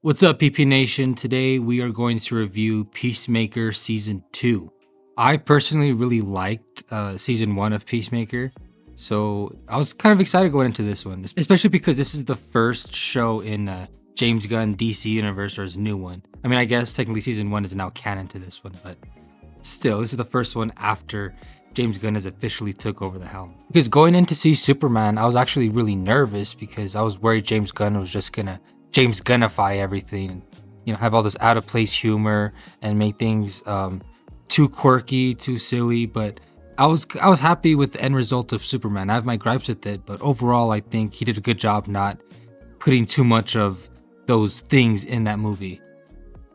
What's up, PP Nation? Today we are going to review Peacemaker Season 2. I personally really liked Season 1 of Peacemaker, so I was kind of excited going into this one, especially because this is the first show in James Gunn DC Universe, or his new one. I mean, I guess technically Season 1 is now canon to this one, but still, this is the first one after James Gunn has officially took over the helm. Because going in to see Superman, I was actually really nervous because I was worried James Gunn was just gonna James Gunnify everything, and have all this out of place humor and make things too quirky, too silly. But I was happy with the end result of Superman. I have my gripes with it, but overall, I think he did a good job not putting too much of those things in that movie.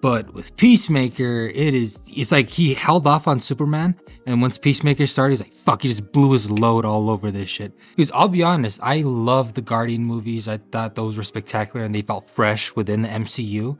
But with Peacemaker, it's like he held off on Superman, and once Peacemaker started, he's like, fuck, he just blew his load all over this shit. Because I'll be honest, I love the Guardian movies. I thought those were spectacular and they felt fresh within the MCU.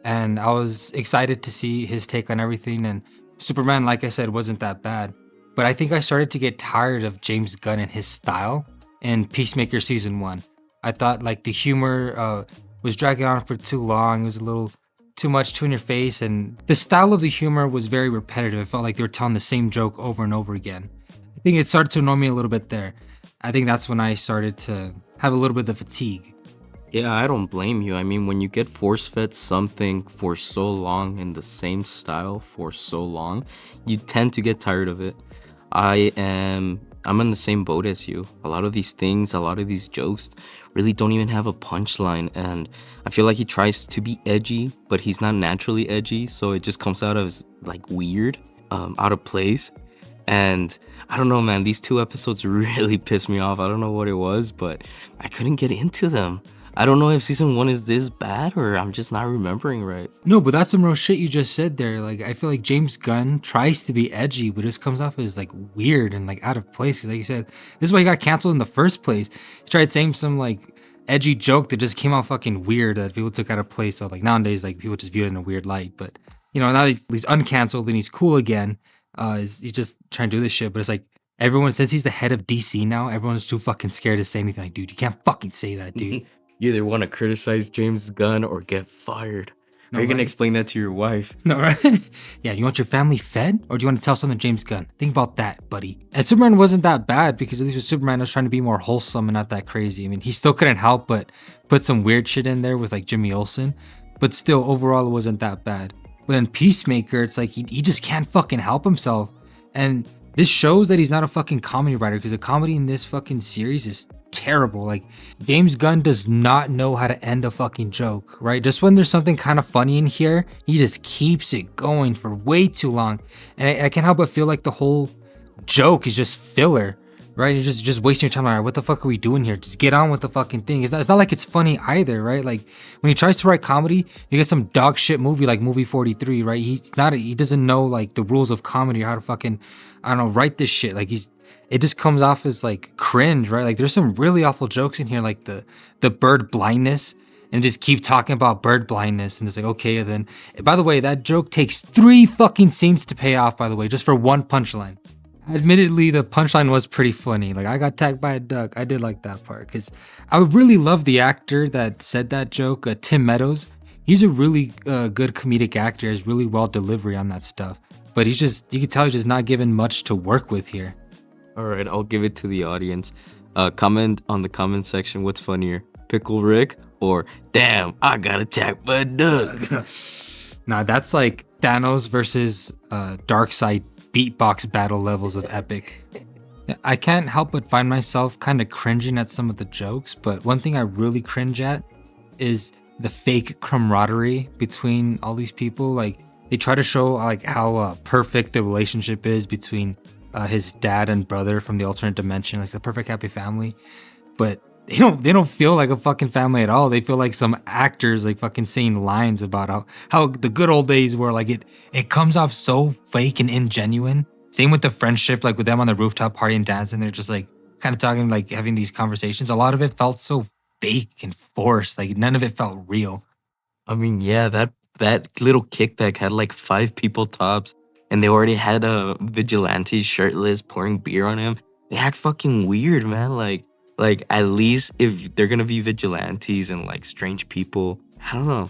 And I was excited to see his take on everything. And Superman, like I said, wasn't that bad. But I think I started to get tired of James Gunn and his style in Peacemaker Season 1. I thought like the humor was dragging on for too long. It was a little too much, too in your face, and the style of the humor was very repetitive. It felt like they were telling the same joke over and over again. I think it started to annoy me a little bit there. I think that's when I started to have a little bit of fatigue. Yeah, I don't blame you. I mean, when you get force-fed something for so long in the same style for so long, you tend to get tired of it. I'm in the same boat as you. A lot of these things, a lot of these jokes really don't even have a punchline, and I feel like he tries to be edgy, but he's not naturally edgy, so it just comes out as like weird, out of place. And I don't know, man, these two episodes really pissed me off. I don't know what it was, but I couldn't get into them. I don't know if season 1 is this bad or I'm just not remembering right. No, but that's some real shit you just said there. Like, I feel like James Gunn tries to be edgy, but just comes off as like weird and like out of place. Because like you said, this is why he got canceled in the first place. He tried saying some like edgy joke that just came out fucking weird that people took out of place. So like nowadays, like people just view it in a weird light. But now he's uncanceled and he's cool again. He's just trying to do this shit. But it's like everyone, since he's the head of DC now, everyone's too fucking scared to say anything. Like, dude, you can't fucking say that, dude. You either want to criticize James Gunn or get fired. No, Are you going to right? explain that to your wife? No, right? Yeah, you want your family fed? Or do you want to tell something to James Gunn? Think about that, buddy. And Superman wasn't that bad because at least with Superman, I was trying to be more wholesome and not that crazy. I mean, he still couldn't help but put some weird shit in there with like Jimmy Olsen. But still, overall, it wasn't that bad. But in Peacemaker, it's like he just can't fucking help himself. And this shows that he's not a fucking comedy writer because the comedy in this fucking series is terrible. Like, James Gunn does not know how to end a fucking joke, right? Just when there's something kind of funny in here, he just keeps it going for way too long. And I can't help but feel like the whole joke is just filler, right? You're just wasting your time. Like, what the fuck are we doing here? Just get on with the fucking thing. It's not like it's funny either, right? Like, when he tries to write comedy, you get some dog shit movie like Movie 43, right? He doesn't know like the rules of comedy or how to fucking, I don't know, write this shit. Like, it just comes off as like cringe, right? Like, there's some really awful jokes in here, like the bird blindness, and just keep talking about bird blindness, and it's like, okay, and then by the way, that joke takes 3 fucking scenes to pay off, by the way, just for one punchline. Admittedly, the punchline was pretty funny. Like, I got tagged by a duck. I did like that part because I really love the actor that said that joke, Tim Meadows. He's a really good comedic actor. Has really well delivery on that stuff. But you can tell he's just not given much to work with here. All right, I'll give it to the audience. Comment on the comment section what's funnier, Pickle Rick or damn, I got attacked by a duck. Nah, that's like Thanos versus Darkseid beatbox battle levels of epic. Yeah, I can't help but find myself kind of cringing at some of the jokes, but one thing I really cringe at is the fake camaraderie between all these people. Like, they try to show like how perfect the relationship is between his dad and brother from the alternate dimension, like the perfect happy family, but they don't feel like a fucking family at all. They feel like some actors like fucking saying lines about how the good old days were. Like, it comes off so fake and ingenuine. Same with the friendship, like with them on the rooftop party and dancing, they're just like kind of talking, like having these conversations. A lot of it felt so fake and forced. Like, none of it felt real. I mean, yeah, that little kickback had like 5 people tops, and they already had a vigilante shirtless pouring beer on him. They act fucking weird, man. Like at least if they're gonna be vigilantes and like strange people, I don't know.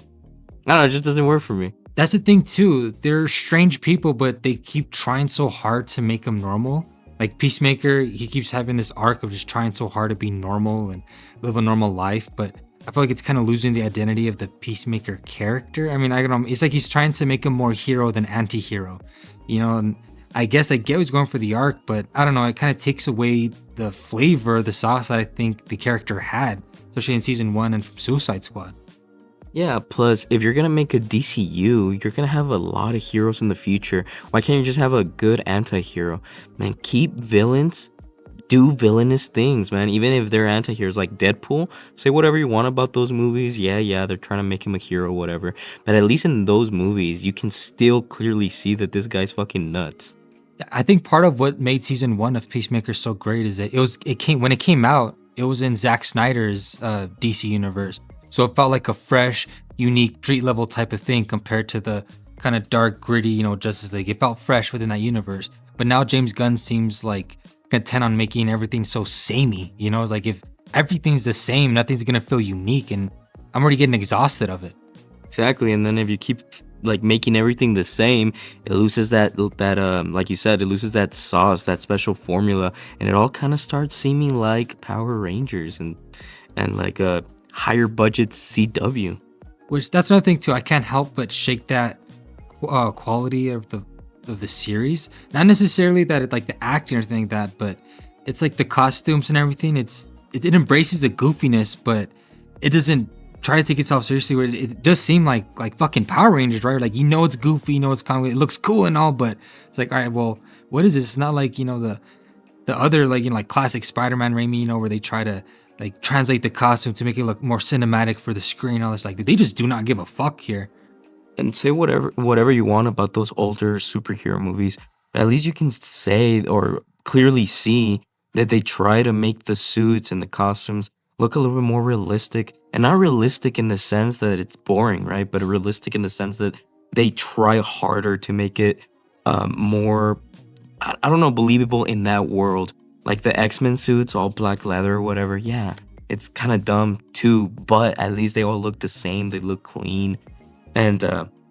I don't know, it just doesn't work for me. That's the thing too. They're strange people, but they keep trying so hard to make them normal. Like Peacemaker, he keeps having this arc of just trying so hard to be normal and live a normal life, but I feel like it's kind of losing the identity of the Peacemaker character. I mean, I don't know. It's like he's trying to make him more hero than anti-hero, you know. And I guess I get he's going for the arc, but I don't know. It kind of takes away the flavor, the sauce that I think the character had, especially in season one and from Suicide Squad. Yeah, plus if you're gonna make a DCU, you're gonna have a lot of heroes in the future. Why can't you just have a good anti-hero? Man, keep villains, do villainous things, man. Even if they're anti-heroes like Deadpool, say whatever you want about those movies. Yeah, they're trying to make him a hero, whatever. But at least in those movies, you can still clearly see that this guy's fucking nuts. I think part of what made season one of Peacemaker so great is that it came when it came out, it was in Zack Snyder's DC universe. So it felt like a fresh, unique street level type of thing compared to the kind of dark, gritty, Justice League. It felt fresh within that universe. But now James Gunn seems like content on making everything so samey. It's like if everything's the same, nothing's gonna feel unique, and I'm already getting exhausted of it. Exactly, and then if you keep like making everything the same, it loses that like you said, it loses that sauce, that special formula, and it all kind of starts seeming like Power Rangers and like a higher budget CW. Which that's another thing too. I can't help but shake that quality of the series. Not necessarily that it like the acting or anything like that, but it's like the costumes and everything. It embraces the goofiness, but it doesn't try to take itself seriously. Where it does seem like fucking Power Rangers, right? Like it's goofy, it's comic, it looks cool and all, but it's like, all right, well, what is this? It's not like the other like classic Spider-Man Raimi, where they try to like translate the costume to make it look more cinematic for the screen. All this, like they just do not give a fuck here. And say whatever you want about those older superhero movies, but at least you can say or clearly see that they try to make the suits and the costumes look a little bit more realistic, and not realistic in the sense that it's boring, right? But realistic in the sense that they try harder to make it more, I don't know, believable in that world. Like the X-Men suits, all black leather or whatever. Yeah, it's kind of dumb too, but at least they all look the same. They look clean, and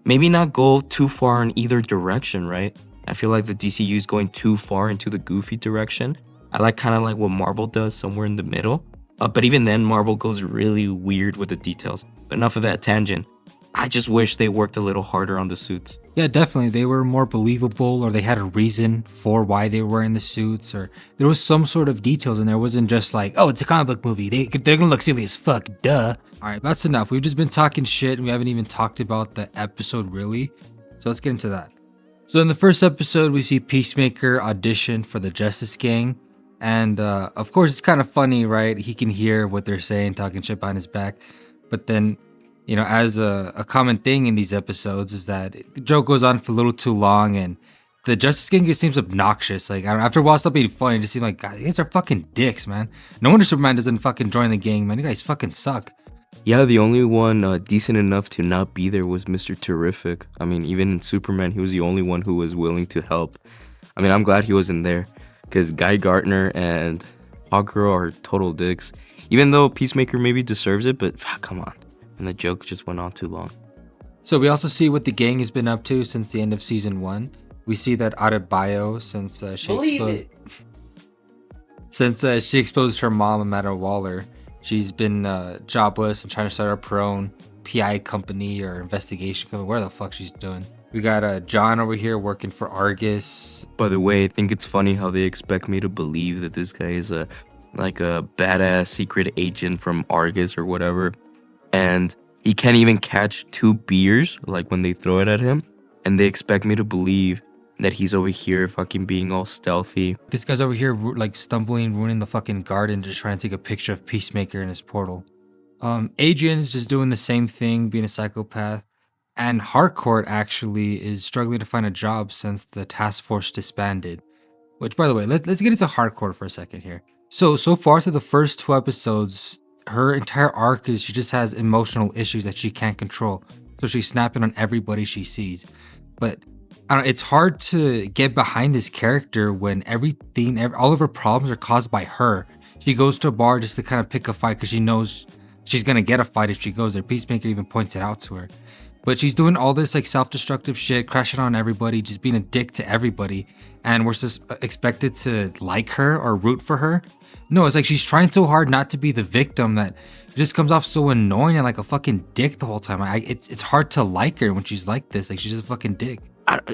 maybe not go too far in either direction, right? I feel like the DCU is going too far into the goofy direction. I like kind of like what Marvel does, somewhere in the middle. But even then, Marvel goes really weird with the details. But enough of that tangent. I just wish they worked a little harder on the suits. Yeah, definitely. They were more believable, or they had a reason for why they were wearing the suits, or there was some sort of details in there. It wasn't just like, oh, it's a comic book movie. They're gonna look silly as fuck, duh. All right, that's enough. We've just been talking shit, and we haven't even talked about the episode really. So let's get into that. So in the first episode, we see Peacemaker audition for the Justice Gang. And of course, it's kind of funny, right? He can hear what they're saying, talking shit behind his back. But then, as a common thing in these episodes is that the joke goes on for a little too long, and the Justice Gang just seems obnoxious. Like, I don't know, after a while, stop being funny. It just seems like, God, you guys are fucking dicks, man. No wonder Superman doesn't fucking join the gang, man. You guys fucking suck. Yeah, the only one decent enough to not be there was Mr. Terrific. I mean, even in Superman, he was the only one who was willing to help. I mean, I'm glad he wasn't there, because Guy Gardner and Hawkgirl are total dicks. Even though Peacemaker maybe deserves it, but come on. And the joke just went on too long. So we also see what the gang has been up to since the end of season one. We see that Adebayo, since she exposed her mom, Amanda Waller, she's been jobless and trying to start her own PI company or investigation company, where the fuck she's doing. We got John over here working for Argus. By the way, I think it's funny how they expect me to believe that this guy is a badass secret agent from Argus or whatever, and he can't even catch 2 beers like when they throw it at him, and they expect me to believe that he's over here fucking being all stealthy. This guy's over here like stumbling, ruining the fucking garden, just trying to take a picture of Peacemaker in his portal. Adrian's just doing the same thing, being a psychopath. And Harcourt actually is struggling to find a job since the task force disbanded. Which, by the way, let's get into Harcourt for a second here. So far through the first 2 episodes, her entire arc is she just has emotional issues that she can't control. So she's snapping on everybody she sees. But I don't know, it's hard to get behind this character when all of her problems are caused by her. She goes to a bar just to kind of pick a fight because she knows she's going to get a fight if she goes there. Peacemaker even points it out to her. But she's doing all this like self-destructive shit, crashing on everybody, just being a dick to everybody, and we're just expected to like her or root for her. No, it's like she's trying so hard not to be the victim that it just comes off so annoying and like a fucking dick the whole time. It's hard to like her when she's like this. Like she's just a fucking dick.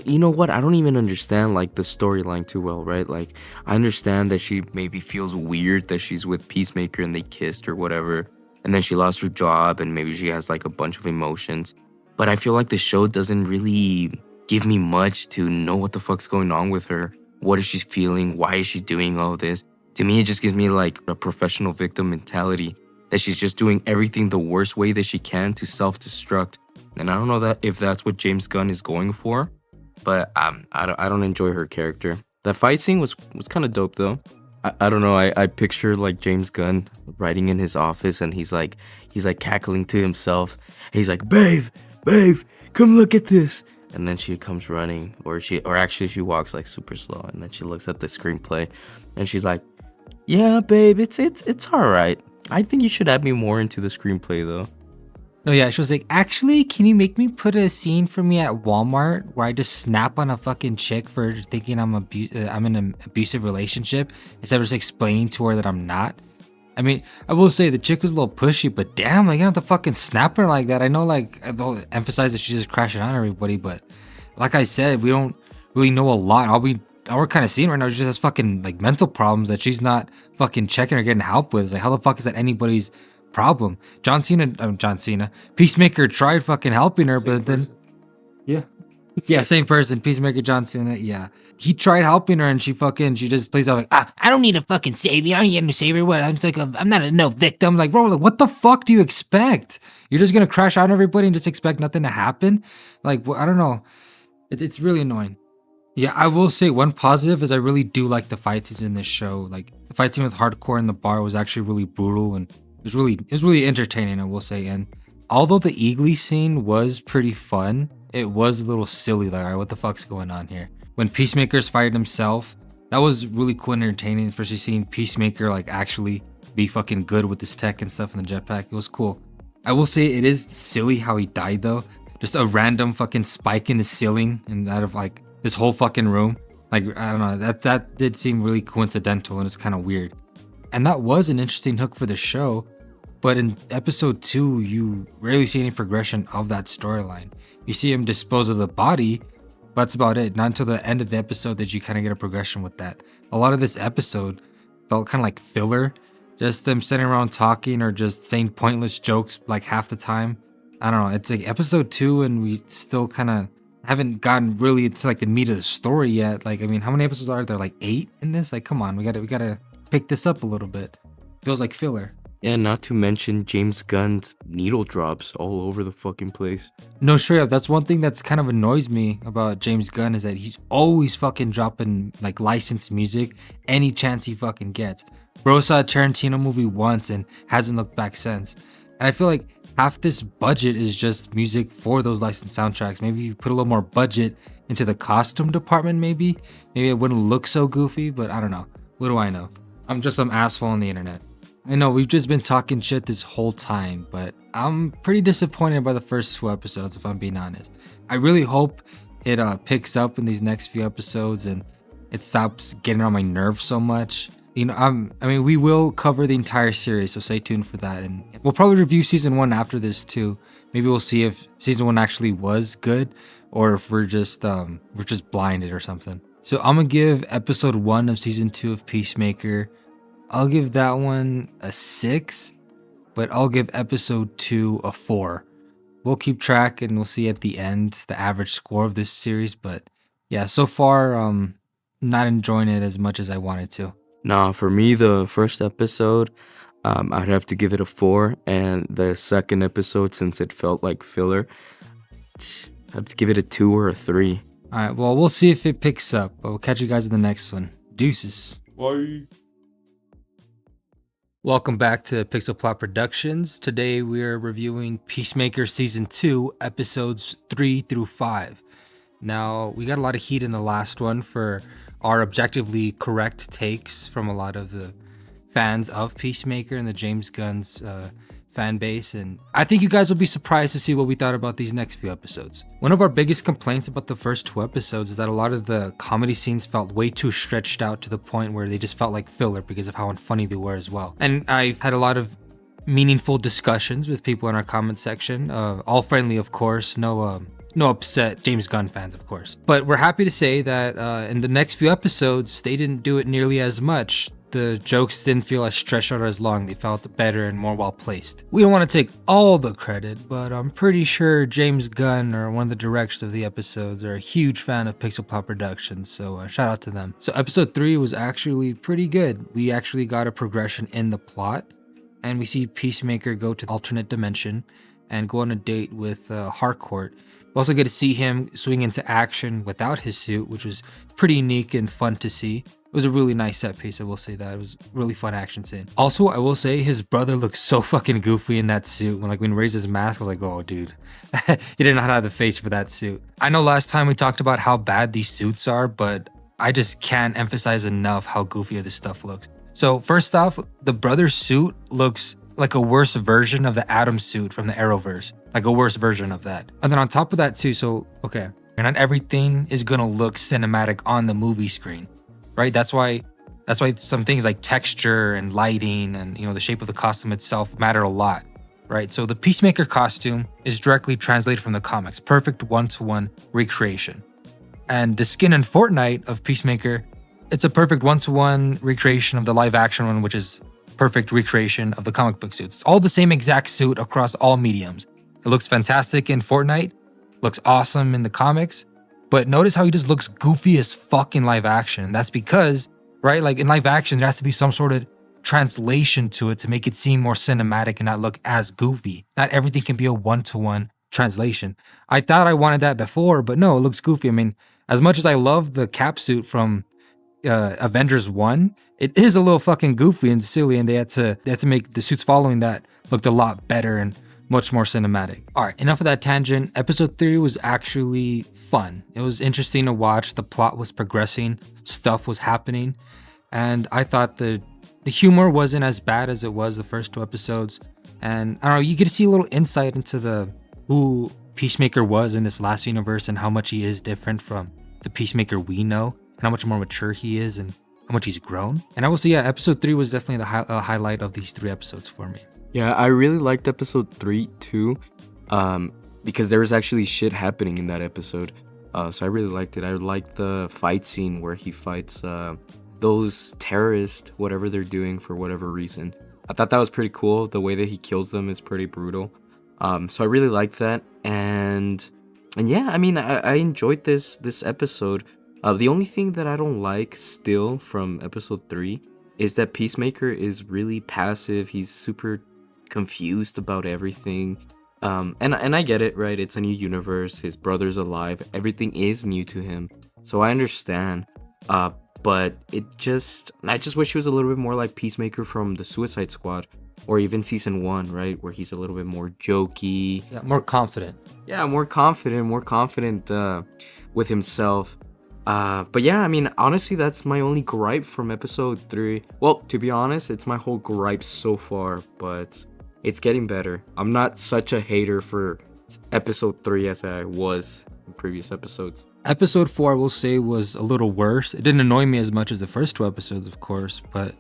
You know what? I don't even understand like the storyline too well, right? Like I understand that she maybe feels weird that she's with Peacemaker and they kissed or whatever, and then she lost her job and maybe she has like a bunch of emotions. But I feel like the show doesn't really give me much to know what the fuck's going on with her. What is she feeling? Why is she doing all this? To me, it just gives me like a professional victim mentality that she's just doing everything the worst way that she can to self-destruct. And I don't know that if that's what James Gunn is going for, but I don't enjoy her character. That fight scene was kind of dope though. I don't know. I picture like James Gunn writing in his office and he's like cackling to himself. He's like, babe, come look at this. And then she comes running, or actually she walks like super slow, and then she looks at the screenplay and she's like, yeah, babe, it's all right. I think you should add me more into the screenplay though. No, yeah, she was like, actually, can you make me put a scene for me at Walmart where I just snap on a fucking chick for thinking I'm in an abusive relationship instead of just explaining to her that I'm not? I mean, I will say the chick was a little pushy, but damn, like you don't have to fucking snap her like that. I know, like they'll emphasize that she's just crashing on everybody, but like I said, we don't really know a lot. All we're kind of seeing right now is just has fucking like mental problems that she's not fucking checking or getting help with. It's like, how the fuck is that anybody's problem? John Cena, Peacemaker tried fucking helping her, but then yeah, same person, Peacemaker, John Cena, yeah. He tried helping her and she just plays out like, I don't need a fucking savior. I don't need a savior. What? I'm just like, I'm not a no victim. Like, bro, like, what the fuck do you expect? You're just gonna crash out on everybody and just expect nothing to happen? Like, I don't know. It's really annoying. Yeah, I will say one positive is I really do like the fight scenes in this show. Like the fight scene with Hardcore in the bar was actually really brutal and it was really entertaining, I will say. And although the Eagly scene was pretty fun, it was a little silly. Like, all right, what the fuck's going on here? When Peacemaker's fired himself, that was really cool and entertaining, especially seeing Peacemaker like actually be fucking good with his tech and stuff in the jetpack. It was cool. I will say it is silly how he died though. Just a random fucking spike in the ceiling and out of like this whole fucking room. Like, I don't know, that did seem really coincidental and it's kind of weird. And that was an interesting hook for the show. But in episode 2, you rarely see any progression of that storyline. You see him dispose of the body, but that's about it. Not until the end of the episode did you kind of get a progression with that. A lot of this episode felt kind of like filler. Just them sitting around talking or just saying pointless jokes like half the time. I don't know. It's like episode 2 and we still kind of haven't gotten really into like the meat of the story yet. Like, I mean, how many episodes are there? Like 8 in this? Like, come on. We gotta pick this up a little bit. Feels like filler. Yeah, not to mention James Gunn's needle drops all over the fucking place. No, straight up, that's one thing that's kind of annoys me about James Gunn is that he's always fucking dropping like licensed music any chance he fucking gets. Bro saw a Tarantino movie once and hasn't looked back since. And I feel like half this budget is just music for those licensed soundtracks. Maybe you put a little more budget into the costume department, maybe it wouldn't look so goofy, but I don't know. What do I know? I'm just some asshole on the internet. I know we've just been talking shit this whole time, but I'm pretty disappointed by the first 2 episodes, if I'm being honest. I really hope it picks up in these next few episodes and it stops getting on my nerves so much. You know, I mean, we will cover the entire series, so stay tuned for that. And we'll probably review season 1 after this too. Maybe we'll see if season 1 actually was good or if we're just blinded or something. So I'm gonna give episode 1 of season 2 of Peacemaker, I'll give that one a 6, but I'll give episode 2 a 4. We'll keep track and we'll see at the end the average score of this series. But yeah, so far, not enjoying it as much as I wanted to. Nah, for me, the first episode, I'd have to give it a 4. And the second episode, since it felt like filler, I'd have to give it a 2 or a 3. All right, well, we'll see if it picks up. But we'll catch you guys in the next one. Deuces. Bye. Welcome back to Pixel Plot Productions. Today we are reviewing Peacemaker Season 2, Episodes 3 through 5. Now, we got a lot of heat in the last one for our objectively correct takes from a lot of the fans of Peacemaker and the James Gunn's fan base, and I think you guys will be surprised to see what we thought about these next few episodes. One of our biggest complaints about the first 2 episodes is that a lot of the comedy scenes felt way too stretched out to the point where they just felt like filler because of how unfunny they were as well. And I've had a lot of meaningful discussions with people in our comment section, all friendly of course, no upset James Gunn fans of course. But we're happy to say that in the next few episodes they didn't do it nearly as much. The jokes didn't feel as stretched out or as long. They felt better and more well placed. We don't want to take all the credit, but I'm pretty sure James Gunn, or one of the directors of the episodes, are a huge fan of Pixel Pop Productions, so shout out to them. So episode 3 was actually pretty good. We actually got a progression in the plot, and we see Peacemaker go to the alternate dimension and go on a date with Harcourt. We also get to see him swing into action without his suit, which was pretty unique and fun to see. It was a really nice set piece, I will say that. It was a really fun action scene. Also, I will say his brother looks so fucking goofy in that suit. When he raised his mask, I was like, oh dude, he didn't know how to have the face for that suit. I know last time we talked about how bad these suits are, but I just can't emphasize enough how goofy this stuff looks. So first off, the brother's suit looks like a worse version of the Atom suit from the Arrowverse. Like a worse version of that. And then on top of that too, so okay, not everything is gonna look cinematic on the movie screen. Right? That's why some things like texture and lighting and the shape of the costume itself matter a lot, right? So the Peacemaker costume is directly translated from the comics, perfect one-to-one recreation. And the skin in Fortnite of Peacemaker, it's a perfect one-to-one recreation of the live action one, which is perfect recreation of the comic book suits. It's all the same exact suit across all mediums. It looks fantastic in Fortnite, looks awesome in the comics. But notice how he just looks goofy as fuck in live action. And that's because, right, like in live action, there has to be some sort of translation to it to make it seem more cinematic and not look as goofy. Not everything can be a one-to-one translation. I thought I wanted that before, but no, it looks goofy. I mean, as much as I love the cap suit from Avengers 1, it is a little fucking goofy and silly, and they had to make the suits following that looked a lot better and much more cinematic. All right, enough of that tangent. Episode 3 was actually fun. It was interesting to watch. The plot was progressing, stuff was happening, and I thought the humor wasn't as bad as it was the first 2 episodes. And I don't know, you get to see a little insight into who Peacemaker was in this last universe and how much he is different from the Peacemaker we know, and how much more mature he is and how much he's grown. And I will say, yeah, episode 3 was definitely the highlight of these 3 episodes for me. Yeah, I really liked episode 3 too, because there was actually shit happening in that episode. So I really liked it. I liked the fight scene where he fights those terrorists, whatever they're doing for whatever reason. I thought that was pretty cool. The way that he kills them is pretty brutal. So I really liked that. And yeah, I mean, I enjoyed this episode. The only thing that I don't like still from episode 3 is that Peacemaker is really passive. He's super confused about everything, and I get it, right? It's a new universe, his brother's alive, everything is new to him, so I understand, but I just wish he was a little bit more like Peacemaker from the Suicide Squad, or even season 1, right, where he's a little bit more jokey, More confident with himself. But yeah, I mean, honestly, that's my only gripe from episode 3. Well, to be honest, it's my whole gripe so far, but it's getting better. I'm not such a hater for episode 3 as I was in previous episodes. Episode 4, I will say, was a little worse. It didn't annoy me as much as the first 2 episodes, of course, but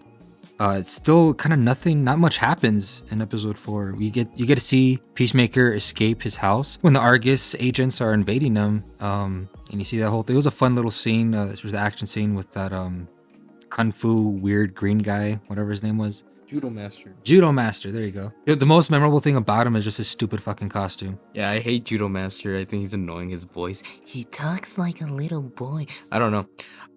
it's still kind of not much happens in episode 4. You get to see Peacemaker escape his house when the Argus agents are invading him. And you see that whole thing. It was a fun little scene. This was the action scene with that kung fu weird green guy, whatever his name was. Judo Master, there you go. The most memorable thing about him is just his stupid fucking costume. Yeah, I hate Judo Master. I think he's annoying, his voice. He talks like a little boy. I don't know.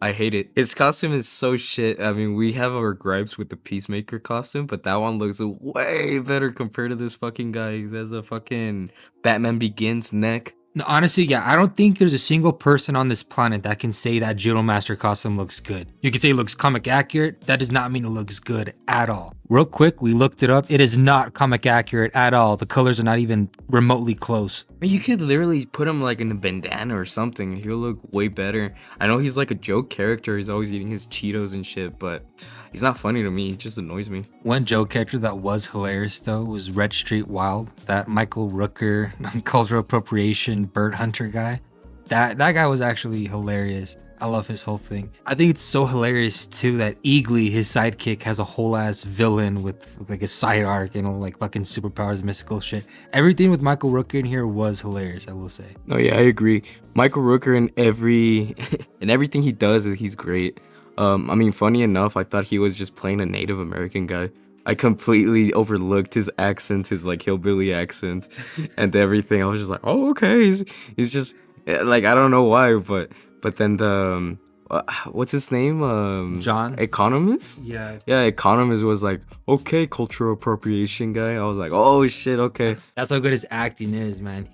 I hate it. His costume is so shit. I mean, we have our gripes with the Peacemaker costume, but that one looks way better compared to this fucking guy. He has a fucking Batman Begins neck. No, honestly, yeah, I don't think there's a single person on this planet that can say that Judo Master costume looks good. You could say it looks comic accurate. That does not mean it looks good at all. Real quick, we looked it up. It is not comic accurate at all. The colors are not even remotely close. I mean, you could literally put him like in a bandana or something. He'll look way better. I know he's like a joke character. He's always eating his Cheetos and shit, but he's not funny to me. He just annoys me. One joke character that was hilarious though was Red Street Wild, that Michael Rooker cultural appropriation bird hunter guy. That guy was actually hilarious. I love his whole thing. I think it's so hilarious too that Eagly, his sidekick, has a whole ass villain with like a side arc, you know, like fucking superpowers, mystical shit. Everything with Michael Rooker in here was hilarious, I will say. No, yeah, I agree. Michael Rooker in every in everything he does, he's great. I mean, funny enough, I thought he was just playing a Native American guy. I completely overlooked his accent, his like hillbilly accent, and everything. I was just like, oh, okay, he's just like I don't know why, but then the what's his name? John? Economist? Yeah. Yeah, Economist was like, okay, cultural appropriation guy. I was like, oh shit, okay. That's how good his acting is, man.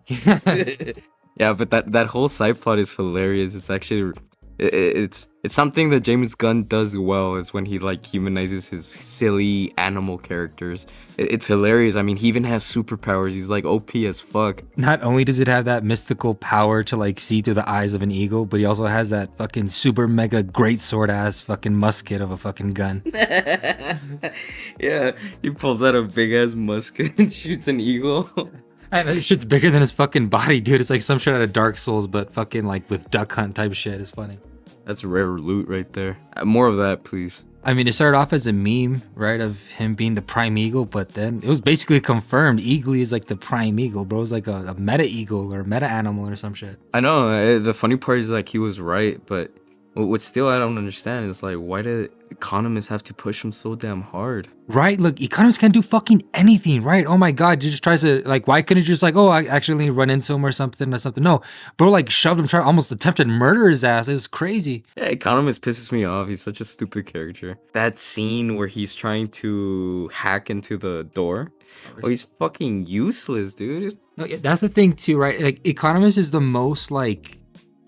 Yeah, but that whole side plot is hilarious. It's actually it's something that James Gunn does well. Is when he like humanizes his silly animal characters. It's hilarious. I mean, he even has superpowers. He's like OP as fuck. Not only does it have that mystical power to like see through the eyes of an eagle, but he also has that fucking super mega great sword ass fucking musket of a fucking gun. Yeah, he pulls out a big ass musket and shoots an eagle. And that shit's bigger than his fucking body, dude. It's like some shit out of Dark Souls, but fucking like with Duck Hunt type shit. It's funny. That's rare loot right there. More of that, please. I mean, it started off as a meme, right, of him being the prime eagle, but then it was basically confirmed. Eagly is like the prime eagle, bro. It's like a meta eagle or meta animal or some shit. I know. The funny part is like he was right, but what still I don't understand is like why did economists have to push him so damn hard? Right? Look, economists can't do fucking anything, right? Oh my god, he just tries to like, why couldn't you just like, oh, I actually run into him or something? No, bro, like shoved him, tried almost attempted murder his ass. It was crazy. Yeah, economist pisses me off. He's such a stupid character. That scene where he's trying to hack into the door. Oh, he's fucking useless, dude. No, yeah, that's the thing too, right? Like, economist is the most like.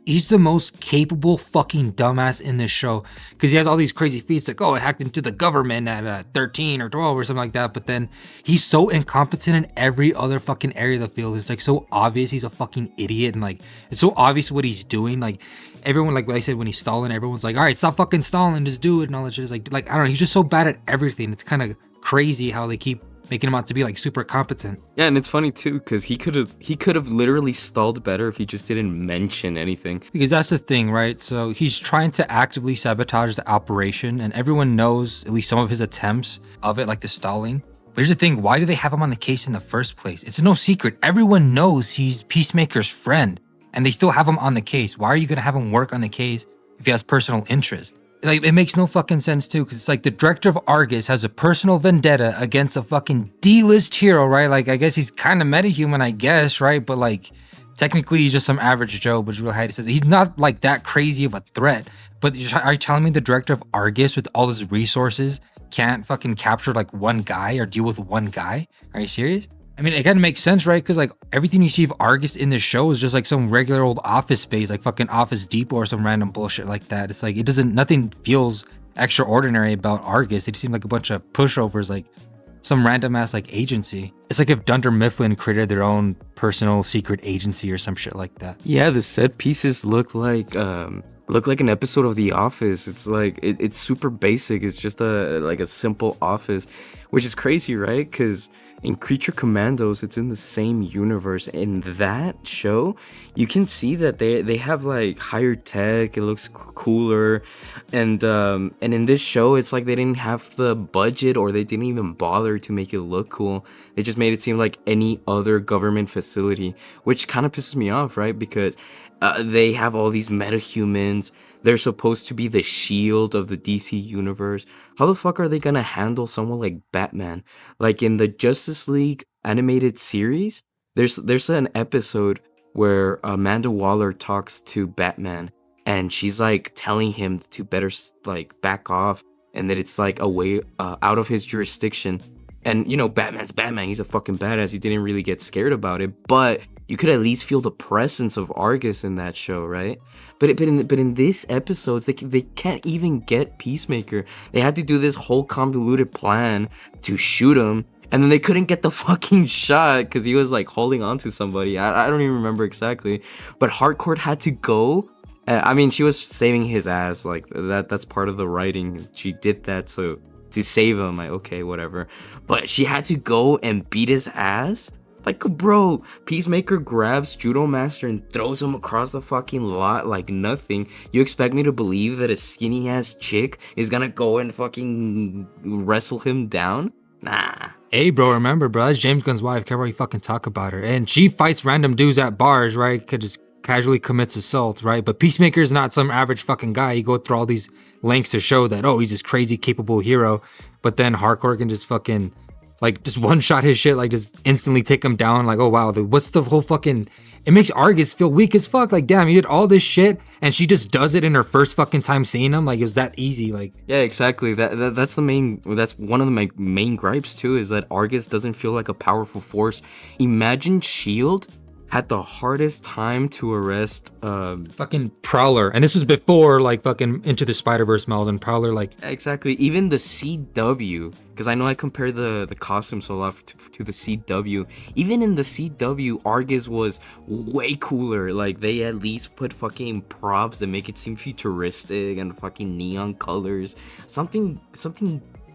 He's the most capable fucking dumbass in this show because he has all these crazy feats like, oh, I hacked into the government at 13 or 12 or something like that. But then he's so incompetent in every other fucking area of the field. It's like so obvious he's a fucking idiot and like it's so obvious what he's doing. Like everyone, like what I said, when he's stalling, everyone's like, all right, stop fucking stalling, just do it and all that shit. It's like I don't know, he's just so bad at everything. It's kind of crazy how they keep making him out to be like super competent. Yeah, and it's funny too because he could have literally stalled better if he just didn't mention anything. Because that's the thing, right? So he's trying to actively sabotage the operation, and everyone knows at least some of his attempts of it, like the stalling. But here's the thing: why do they have him on the case in the first place? It's no secret. Everyone knows he's Peacemaker's friend, and they still have him on the case. Why are you gonna have him work on the case if he has personal interest? Like, it makes no fucking sense too, because it's like the director of Argus has a personal vendetta against a fucking D-list hero, right? Like, I guess he's kind of metahuman, I guess, right? But like, technically he's just some average Joe, which is real how he says he's not like that crazy of a threat. But are you telling me the director of Argus with all his resources can't fucking capture like one guy or deal with one guy? Are you serious? I mean, it kind of makes sense, right? Because like everything you see of Argus in this show is just like some regular old office space, like fucking Office Depot or some random bullshit like that. It's like nothing feels extraordinary about Argus. They just seem like a bunch of pushovers, like some random ass like agency. It's like if Dunder Mifflin created their own personal secret agency or some shit like that. Yeah, the set pieces look like an episode of The Office. It's like it's super basic. It's just a simple office, which is crazy, right? Because in Creature Commandos, it's in the same universe. In that show, you can see that they have like higher tech. It looks cooler, and in this show, it's like they didn't have the budget or they didn't even bother to make it look cool. They just made it seem like any other government facility, which kind of pisses me off, right? Because they have all these metahumans. They're supposed to be the shield of the DC universe. How the fuck are they gonna handle someone like Batman? Like in the Justice League animated series, there's an episode where Amanda Waller talks to Batman, and she's like telling him to better like back off, and that it's like a way out of his jurisdiction. And you know, Batman's Batman. He's a fucking badass. He didn't really get scared about it, but you could at least feel the presence of Argus in that show, right? But in this episodes, they can't even get Peacemaker. They had to do this whole convoluted plan to shoot him, and then they couldn't get the fucking shot because he was like holding on to somebody. I don't even remember exactly, but Harcourt had to go. I mean, she was saving his ass, like that's part of the writing. She did that so to save him. Like, okay, whatever. But she had to go and beat his ass. Like, bro, Peacemaker grabs Judo Master and throws him across the fucking lot like nothing. You expect me to believe that a skinny ass chick is gonna go and fucking wrestle him down? Nah. Hey, bro, remember, bro, that's James Gunn's wife. Can't really fucking talk about her. And she fights random dudes at bars, right? Could just casually commits assault, right? But Peacemaker's not some average fucking guy. He go through all these lengths to show that, oh, he's this crazy, capable hero. But then Hardcore can just fucking, like, just one-shot his shit, like, just instantly take him down. Like, oh, wow, what's the whole fucking... It makes Argus feel weak as fuck. Like, damn, you did all this shit, and she just does it in her first fucking time seeing him. Like, it was that easy. Like, yeah, exactly. That's the main. That's one of my main gripes too. Is that Argus doesn't feel like a powerful force. Imagine Shield had the hardest time to arrest fucking Prowler. And this was before, like, fucking Into the Spider-Verse models, and Prowler, like... Exactly. Even the CW, because I know I compare the costumes a lot to the CW. Even in the CW, Argus was way cooler. Like, they at least put fucking props that make it seem futuristic and fucking neon colors. Something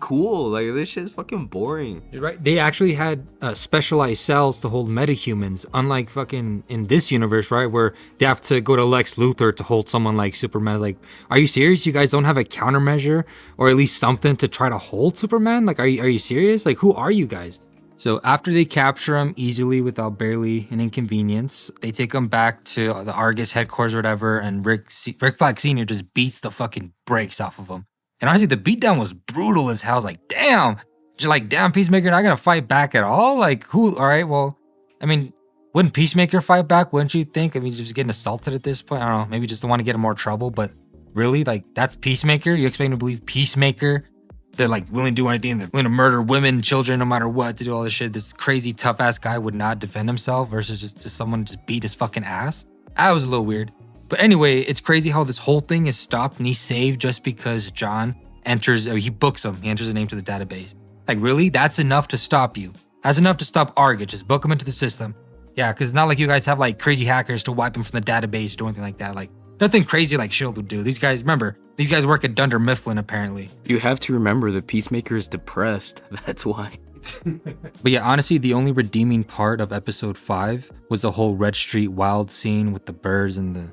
cool. Like, this shit's fucking boring. Right? They actually had specialized cells to hold metahumans, unlike fucking in this universe, right? Where they have to go to Lex Luthor to hold someone like Superman. Like, are you serious? You guys don't have a countermeasure or at least something to try to hold Superman? Like, are you serious? Like, who are you guys? So after they capture him easily without barely an inconvenience, they take him back to the Argus headquarters or whatever, and Rick Flag Sr. just beats the fucking brakes off of him. And honestly, the beatdown was brutal as hell. I was like, damn. You're like, damn, Peacemaker not gonna fight back at all? Like, who? All right, well, I mean, wouldn't Peacemaker fight back? Wouldn't you think? I mean, just getting assaulted at this point. I don't know. Maybe just don't want to get in more trouble. But really, like, that's Peacemaker? You expect me to believe Peacemaker? They're like willing to do anything. They're willing to murder women, children, no matter what, to do all this shit. This crazy tough ass guy would not defend himself versus just someone just beat his fucking ass. That was a little weird. But anyway, it's crazy how this whole thing is stopped and he's saved just because John enters, he books him. He enters a name to the database. Like, really? That's enough to stop you. That's enough to stop Argus. Just book him into the system. Yeah, because it's not like you guys have like crazy hackers to wipe him from the database or anything like that. Like, nothing crazy like S.H.I.E.L.D. would do. These guys, remember, these guys work at Dunder Mifflin apparently. You have to remember the Peacemaker is depressed. That's why. But yeah, honestly, the only redeeming part of episode 5 was the whole Red Street Wild scene with the birds and the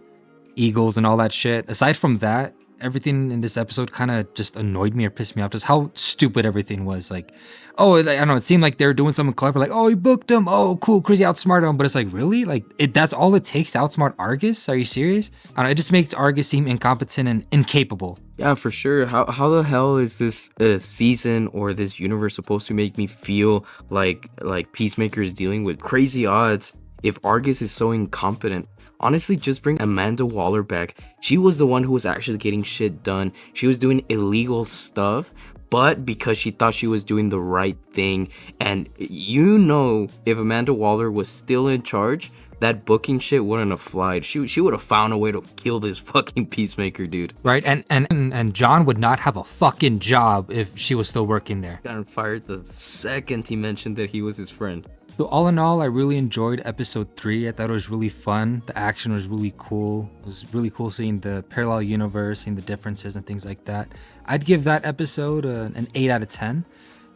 eagles and all that shit. Aside from that, everything in this episode kind of just annoyed me or pissed me off. Just how stupid everything was. Like, oh, I don't know. It seemed like they were doing something clever. Like, oh, he booked him. Oh, cool, crazy, outsmarted him. But it's like, really? Like, that's all it takes to outsmart Argus? Are you serious? I don't know. It just makes Argus seem incompetent and incapable. Yeah, for sure. How the hell is this season or this universe supposed to make me feel like Peacemaker is dealing with crazy odds if Argus is so incompetent? Honestly, just bring Amanda Waller back. She was the one who was actually getting shit done. She was doing illegal stuff, but because she thought she was doing the right thing. And you know, if Amanda Waller was still in charge, that booking shit wouldn't have flied. She would have found a way to kill this fucking Peacemaker, dude. Right? And John would not have a fucking job if she was still working there. Got fired the second he mentioned that he was his friend. So all in all, I really enjoyed episode 3. I thought it was really fun. The action was really cool. It was really cool seeing the parallel universe, seeing the differences and things like that. I'd give that episode an 8 out of 10.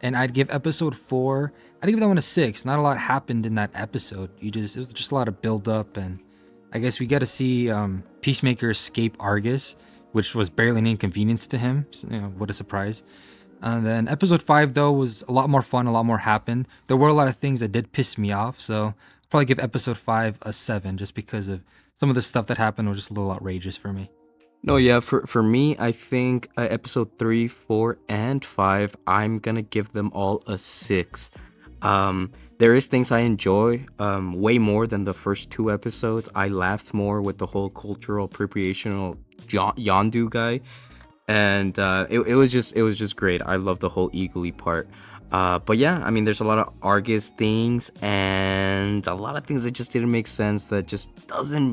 And I'd give episode 4, I'd give that one a 6. Not a lot happened in that episode. It was just a lot of build up, and I guess we got to see Peacemaker escape Argus, which was barely an inconvenience to him. So, what a surprise. And then episode 5, though, was a lot more fun, a lot more happened. There were a lot of things that did piss me off, so I'll probably give episode 5 a 7 just because of some of the stuff that happened was just a little outrageous for me. No, yeah, for me, I think episode 3, 4, and 5, I'm gonna give them all a 6. There is things I enjoy way more than the first 2 episodes. I laughed more with the whole cultural appropriation Yondu guy. And it was just great. I love the whole eagly part. But yeah, I mean, there's a lot of Argus things, and and a lot of things that just didn't make sense, that just doesn't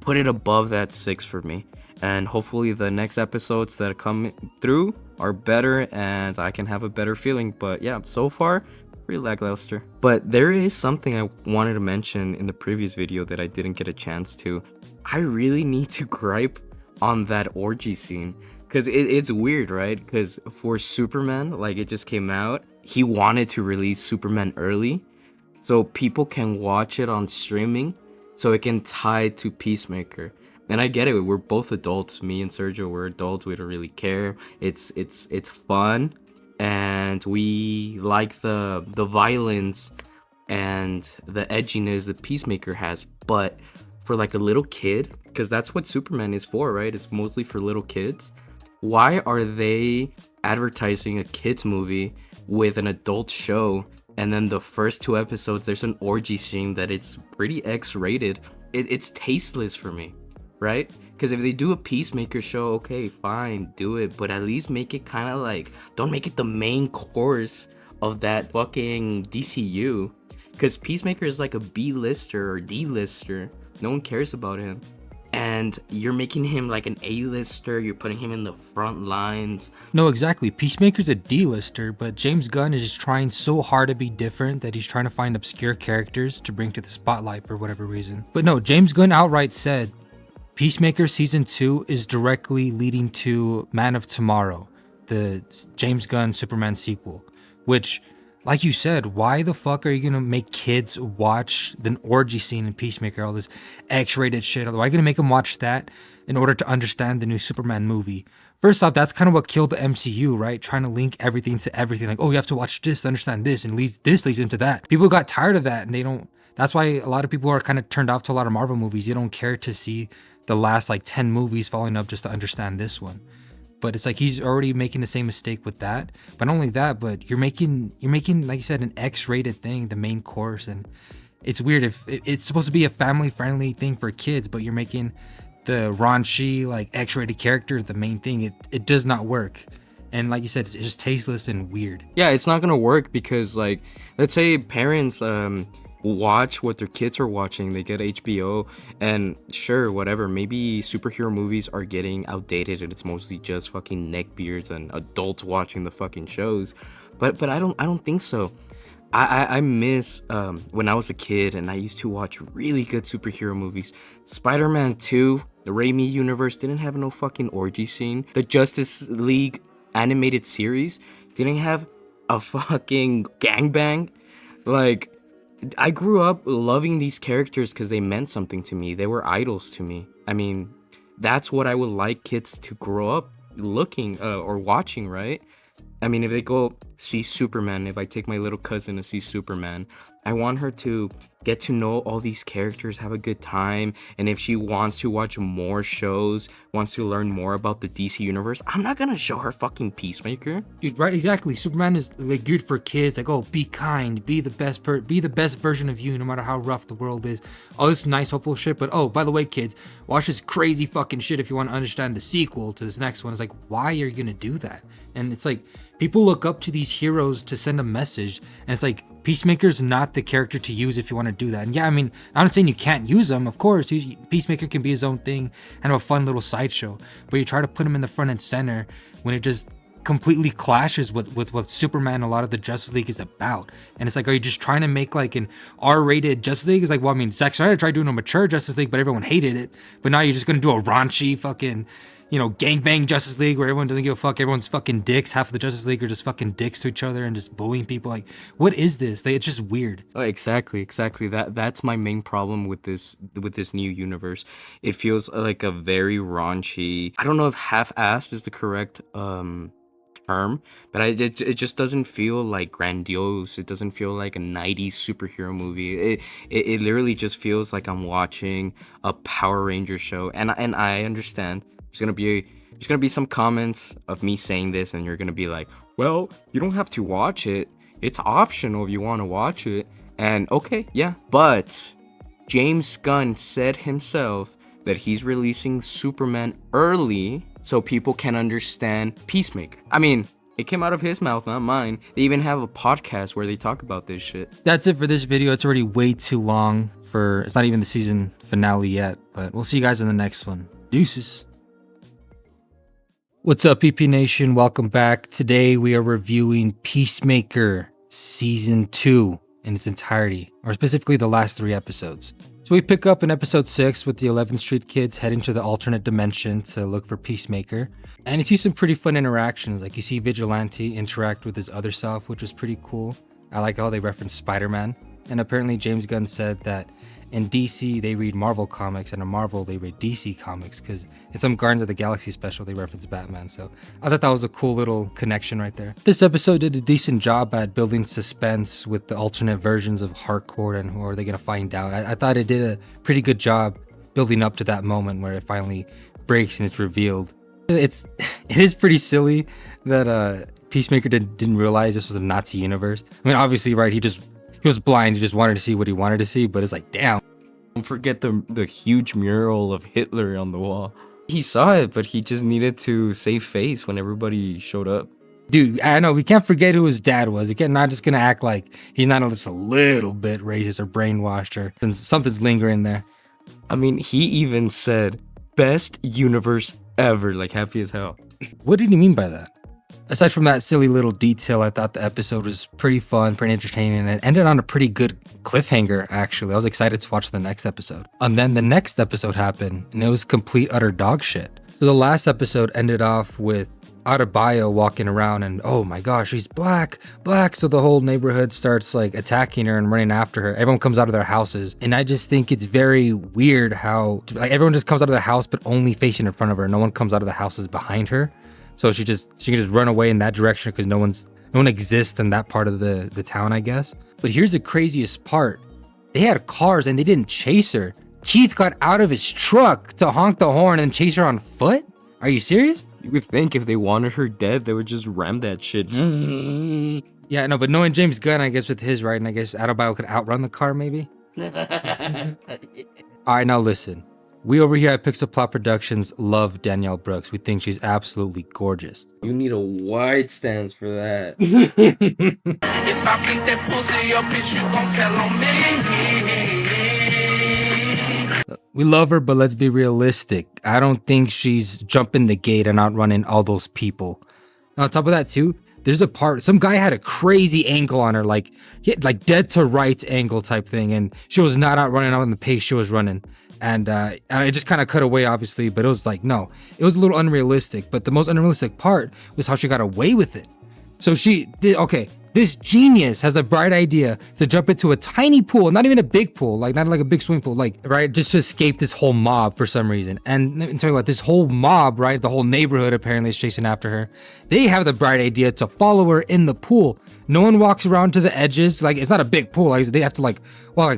put it above that 6 for me. And hopefully the next episodes that come through are better and I can have a better feeling. But yeah, so far, pretty lackluster. But there is something I wanted to mention in the previous video that I didn't get a chance to. I really need to gripe on that orgy scene, because it's weird, right? Because for Superman, like, it just came out, he wanted to release Superman early so people can watch it on streaming, so it can tie to Peacemaker. And I get it, we're both adults. Me and Sergio, we're adults. We don't really care. It's fun, and we like the violence and the edginess that Peacemaker has. But for like a little kid, because that's what Superman is for, right? It's mostly for little kids. Why are they advertising a kids movie with an adult show, and then the first 2 episodes there's an orgy scene that it's pretty X-rated? It's tasteless for me, right? Because if they do a Peacemaker show, okay, fine, do it, but at least make it kind of like, don't make it the main course of that fucking DCU. Because Peacemaker is like a B-lister or D-lister. No one cares about him. And you're making him like an A-lister, you're putting him in the front lines. No, exactly. Peacemaker's a D-lister, but James Gunn is just trying so hard to be different that he's trying to find obscure characters to bring to the spotlight for whatever reason. But no, James Gunn outright said Peacemaker Season 2 is directly leading to Man of Tomorrow, the James Gunn Superman sequel, which, like you said, why the fuck are you gonna make kids watch the orgy scene in Peacemaker, all this X-rated shit? Why are you gonna make them watch that in order to understand the new Superman movie? First off, that's kind of what killed the MCU, right? Trying to link everything to everything. Like, oh, you have to watch this to understand this, and this leads into that. People got tired of that, and they don't. That's why a lot of people are kind of turned off to a lot of Marvel movies. You don't care to see the last like 10 movies following up just to understand this one. But it's like he's already making the same mistake with that. But not only that, but you're making, like you said, an X-rated thing the main course, and it's weird. If it's supposed to be a family-friendly thing for kids, but you're making the raunchy, like X-rated character the main thing, it does not work. And like you said, it's just tasteless and weird. Yeah, it's not gonna work because, like, let's say parents watch what their kids are watching. They get HBO, and sure, whatever, maybe superhero movies are getting outdated and it's mostly just fucking neckbeards and adults watching the fucking shows. But I don't think so. I miss when I was a kid and I used to watch really good superhero movies. Spider-Man 2, the Raimi universe, didn't have no fucking orgy scene. The Justice League animated series didn't have a fucking gangbang. Like, I grew up loving these characters because they meant something to me. They were idols to me. I mean, that's what I would like kids to grow up looking or watching, right? I mean, if they go see Superman, if I take my little cousin to see Superman, I want her to get to know all these characters, have a good time. And if she wants to watch more shows, wants to learn more about the DC universe, I'm not gonna show her fucking Peacemaker. Dude, right? Exactly. Superman is like good for kids. Like, oh, be kind, be the best version of you, no matter how rough the world is. All this nice, hopeful shit. But oh, by the way, kids, watch this crazy fucking shit if you want to understand the sequel to this next one. It's like, why are you gonna do that? And it's like, people look up to these heroes to send a message, and it's like, Peacemaker's not the character to use if you want to do that. And yeah, I mean, I'm not saying you can't use him. Of course, Peacemaker can be his own thing and have a fun little sideshow. But you try to put him in the front and center when it just completely clashes with what Superman, a lot of the Justice League is about. And it's like, are you just trying to make like an R-rated Justice League? It's like, well, I mean, Zack Snyder tried doing a mature Justice League, but everyone hated it. But now you're just going to do a raunchy fucking, gangbang Justice League where everyone doesn't give a fuck. Everyone's fucking dicks. Half of the Justice League are just fucking dicks to each other and just bullying people. Like, what is this? It's just weird. Oh, exactly. That's my main problem with this new universe. It feels like a very raunchy. I don't know if half-assed is the correct term, but it just doesn't feel like grandiose. It doesn't feel like a 90s superhero movie. It literally just feels like I'm watching a Power Ranger show. And I understand there's gonna be some comments of me saying this, and you're gonna be like, well, you don't have to watch it. It's optional if you want to watch it. And okay, yeah, but James Gunn said himself that he's releasing Superman early so people can understand Peacemaker. I mean, It came out of his mouth, not mine. They even have a podcast where they talk about this shit. That's it for this video. It's already way too long for, it's not even the season finale yet, but we'll see you guys in the next one. Deuces. What's up, PP Nation? Welcome back. Today we are reviewing Peacemaker Season 2 in its entirety, or specifically the last 3 episodes. So we pick up in episode 6 with the 11th Street kids heading to the alternate dimension to look for Peacemaker. And you see some pretty fun interactions, like you see Vigilante interact with his other self, which was pretty cool. I like how they reference Spider-Man. And apparently James Gunn said that in DC they read Marvel comics, and in Marvel they read DC comics, because in some Guardians of the Galaxy special they reference Batman. So I thought that was a cool little connection right there. This episode did a decent job at building suspense with the alternate versions of Harcourt and who are they going to find out. I thought it did a pretty good job building up to that moment where it finally breaks and it's revealed. It is pretty silly that Peacemaker didn't realize this was a Nazi universe. I mean, obviously, right, he was blind, he just wanted to see what he wanted to see, but it's like, damn. Don't forget the huge mural of Hitler on the wall. He saw it, but he just needed to save face when everybody showed up. Dude, I know, we can't forget who his dad was. Again, not just gonna act like he's not just a little bit racist or brainwashed or something's lingering there. I mean, he even said, best universe ever, like happy as hell. What did he mean by that? Aside from that silly little detail, I thought the episode was pretty fun, pretty entertaining, and it ended on a pretty good cliffhanger, actually. I was excited to watch the next episode. And then the next episode happened, and it was complete utter dog shit. So the last episode ended off with Adebayo walking around and, oh my gosh, she's black. So the whole neighborhood starts like attacking her and running after her. Everyone comes out of their houses. And I just think it's very weird how like everyone just comes out of their house, but only facing in front of her. No one comes out of the houses behind her. So she can just run away in that direction because no one exists in that part of the town, I guess. But here's the craziest part. They had cars and they didn't chase her. Keith got out of his truck to honk the horn and chase her on foot? Are you serious? You would think if they wanted her dead, they would just ram that shit. Yeah, no, but knowing James Gunn, I guess with his writing, I guess Adebayo could outrun the car maybe. All right, now listen. We over here at Pixel Plot Productions love Danielle Brooks. We think she's absolutely gorgeous. You need a wide stance for that. If I beat that pussy up, bitch, you gon' tell on me. We love her, but let's be realistic. I don't think she's jumping the gate and outrunning all those people. On top of that too, there's a part, some guy had a crazy angle on her, like dead to rights angle type thing, and she was not outrunning on the pace she was running. And it just kind of cut away, obviously, but it was like, no, it was a little unrealistic. But the most unrealistic part was how she got away with it. So this genius has a bright idea to jump into a tiny pool, not even a big pool, like not like a big swimming pool, like, right, just to escape this whole mob for some reason. And let me tell you what, this whole mob, right, the whole neighborhood apparently is chasing after her. They have the bright idea to follow her in the pool. No one walks around to the edges, like it's not a big pool, like they have to like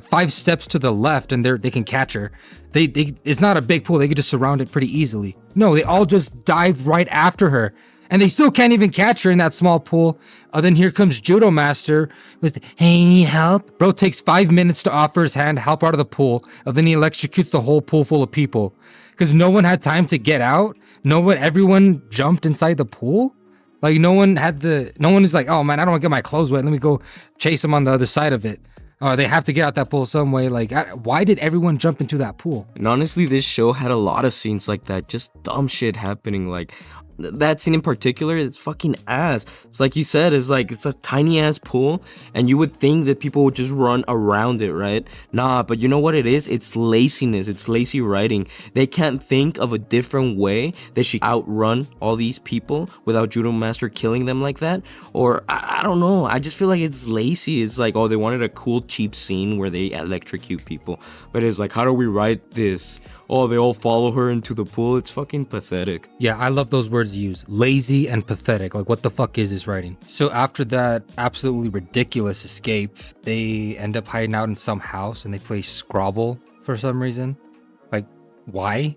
5 steps to the left and they can catch her. It's not a big pool, they could just surround it pretty easily. No, they all just dive right after her. And they still can't even catch her in that small pool. Then here comes Judo Master with, hey, need help? Bro takes 5 minutes to offer his hand, help out of the pool. Then he electrocutes the whole pool full of people. Because no one had time to get out. Everyone jumped inside the pool. Like no one is like, oh man, I don't want to get my clothes wet. Let me go chase them on the other side of it. Or they have to get out that pool some way. Like, why did everyone jump into that pool? And honestly, this show had a lot of scenes like that. Just dumb shit happening. Like, that scene in particular is fucking ass. It's like you said, it's a tiny ass pool, and you would think that people would just run around it, right? Nah, but you know what it is? It's laziness. It's lazy writing. They can't think of a different way they should outrun all these people without Judo Master killing them like that. Or I don't know. I just feel like it's lazy. It's like, oh, they wanted a cool cheap scene where they electrocute people, but it's like, how do we write this? Oh, they all follow her into the pool. It's fucking pathetic. Yeah, I love those words used. Lazy and pathetic. Like, what the fuck is this writing? So after that absolutely ridiculous escape, they end up hiding out in some house and they play Scrabble for some reason. Like, why?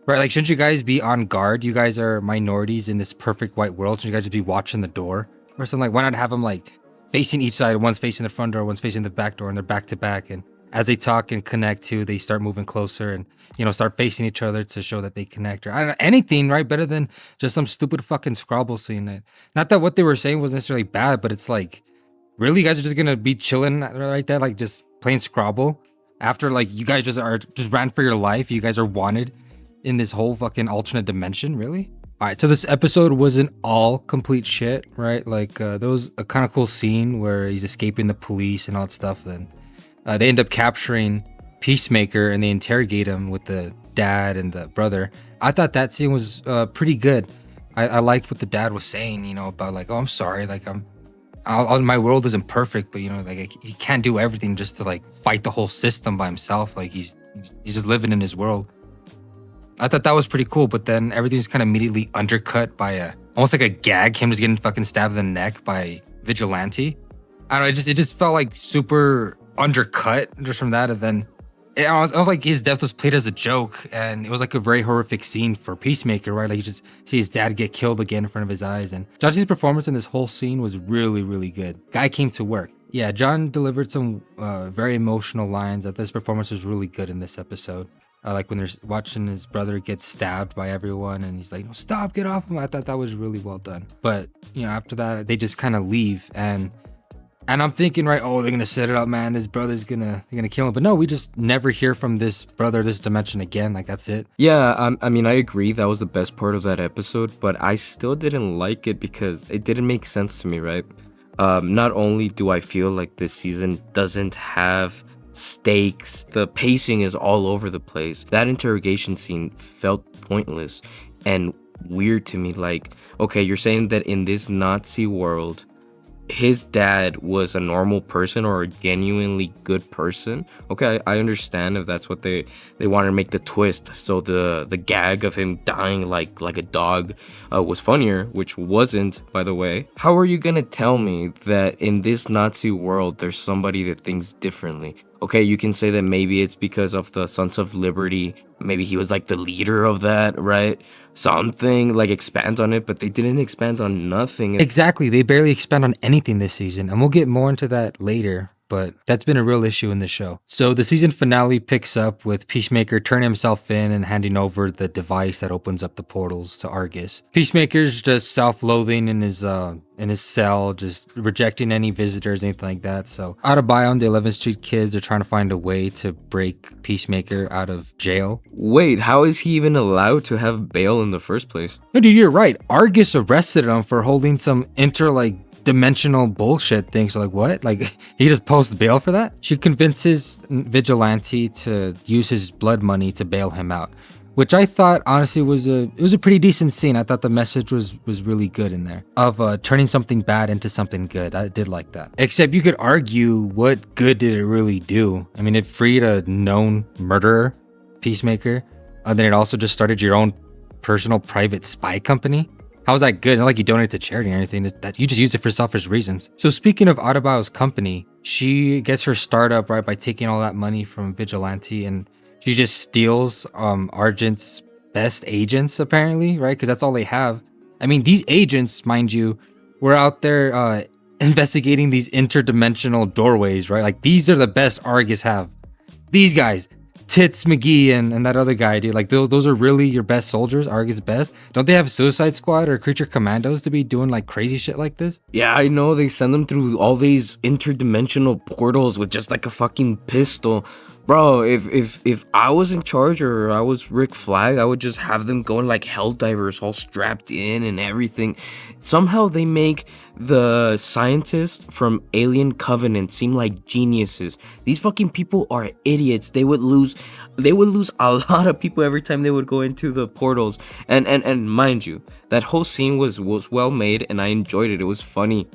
Right, like, shouldn't you guys be on guard? You guys are minorities in this perfect white world. Shouldn't you guys just be watching the door or something? Like, why not have them, like, facing each side? One's facing the front door, one's facing the back door, and they're back to back. And as they talk and connect too, they start moving closer and start facing each other to show that they connect. Or I don't know, anything, right? Better than just some stupid fucking Scrabble scene. Not that what they were saying was necessarily bad, but it's like, really, you guys are just gonna be chilling right there, like just playing Scrabble after like you guys just ran for your life. You guys are wanted in this whole fucking alternate dimension, really? All right, so this episode wasn't all complete shit, right? Like there was a kind of cool scene where he's escaping the police and all that stuff. Then they end up capturing Peacemaker and they interrogate him with the dad and the brother. I thought that scene was pretty good. I liked what the dad was saying, about like, oh, I'm sorry, like my world isn't perfect, but like he can't do everything just to like fight the whole system by himself. Like he's just living in his world. I thought that was pretty cool, but then everything's kind of immediately undercut by almost like a gag, him just getting fucking stabbed in the neck by Vigilante. I don't know, it just felt like super undercut just from that, and then I was like his death was played as a joke, and it was like a very horrific scene for Peacemaker, right? Like you just see his dad get killed again in front of his eyes, and John Cena's performance in this whole scene was really, really good. Guy came to work. Yeah, John delivered some very emotional lines. That this performance was really good in this episode. Like when they're watching his brother get stabbed by everyone, and he's like, "No, stop, get off him." I thought that was really well done. But after that, they just kind of leave, and I'm thinking, right, oh, they're gonna set it up, man. This brother's they're gonna kill him. But no, we just never hear from this brother, this dimension again. Like that's it. Yeah, I mean, I agree. That was the best part of that episode, but I still didn't like it because it didn't make sense to me, right? Not only do I feel like this season doesn't have stakes, the pacing is all over the place. That interrogation scene felt pointless and weird to me. Like, okay, you're saying that in this Nazi world, his dad was a normal person or a genuinely good person. Okay, I understand if that's what they wanted to make the twist, so the gag of him dying like a dog was funnier, which wasn't, by the way. How are you gonna tell me that in this Nazi world there's somebody that thinks differently? Okay, you can say that maybe it's because of the Sons of Liberty. Maybe he was like the leader of that, right? Something, like expand on it, but they didn't expand on nothing. Exactly. They barely expand on anything this season, and we'll get more into that later. But that's been a real issue in the show. So the season finale picks up with Peacemaker turning himself in and handing over the device that opens up the portals to Argus. Peacemaker's just self-loathing in his cell, just rejecting any visitors, anything like that. So out of Bion, the 11th Street kids are trying to find a way to break Peacemaker out of jail. Wait, how is he even allowed to have bail in the first place? No, dude, you're right. Argus arrested him for holding some dimensional bullshit things. Like what? Like he just posts bail for that? She convinces Vigilante to use his blood money to bail him out, which I thought honestly was a pretty decent scene. I thought the message was really good in there of turning something bad into something good. I did like that. Except you could argue, what good did it really do? I mean, it freed a known murderer, Peacemaker, and then it also just started your own personal private spy company. How was that good? Not like you donated to charity or anything. That you just used it for selfish reasons. So speaking of Adebayo's company, she gets her startup right by taking all that money from Vigilante, and she just steals Argent's best agents apparently, right? Because that's all they have. I mean, these agents, mind you, were out there investigating these interdimensional doorways, right? Like these are the best Argus have. These guys. Tits McGee and that other guy, dude. Like those are really your best soldiers, Argus best. Don't they have Suicide Squad or Creature Commandos to be doing like crazy shit like this? Yeah, I know, they send them through all these interdimensional portals with just like a fucking pistol. Bro, if I was in charge or I was Rick Flag, I would just have them going like hell divers, all strapped in and everything. Somehow they make the scientists from Alien Covenant seem like geniuses. These fucking people are idiots. They would lose a lot of people every time they would go into the portals. And mind you, that whole scene was well made and I enjoyed it. It was funny.